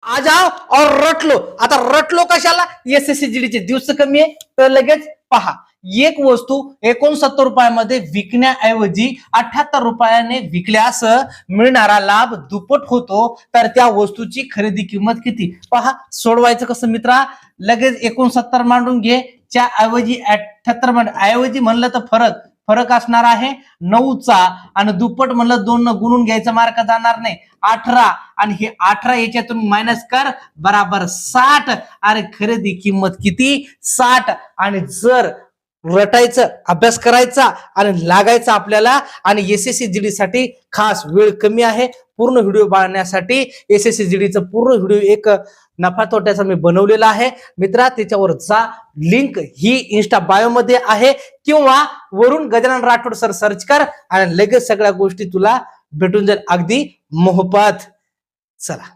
आ जाओ और रट लो. आता रटलो कशाला? SSCGD चे दिवस कमी आहे तर लगेच पहा. एक वस्तू 69 रुपयामध्ये विकण्याऐवजी 78 रुपयाने विकल्यास मिळणारा लाभ दुप्पट होतो. तर त्या वस्तूची खरेदी किंमत किती? पहा सोडवायचं कसं मित्रा. लगेच 69 मांडून घे, च्या ऐवजी 78 मांड. ऐवजी म्हणलं तर फरक असणार आहे 9चा आणि दुप्पट म्हणलं 2 न गुणून घ्यायचा, मार्क जाणार नाही. 18 आणि हे 18 याच्यातून मायनस कर, बराबर 60. अरे खरेदी किंमत किती? 60. आणि जर रटायचं, अभ्यास करायचा आणि लागायचा आपल्याला. आणि SSCGD साठी खास वेळ कमी आहे. पूर्ण व्हिडिओ पाहण्यासाठी SSCGD चा पूर्ण व्हिडिओ एक नफा तोट्याचा मी बनवलेला आहे मित्रा. त्याच्यावर जा, लिंक ही इंस्टा बायो मध्ये आहे किंवा वरून गजानन राठोड सर सर्च कर आणि लगेच सगळ्या गोष्टी तुला भेटून जाईल अगदी मोफत. चला.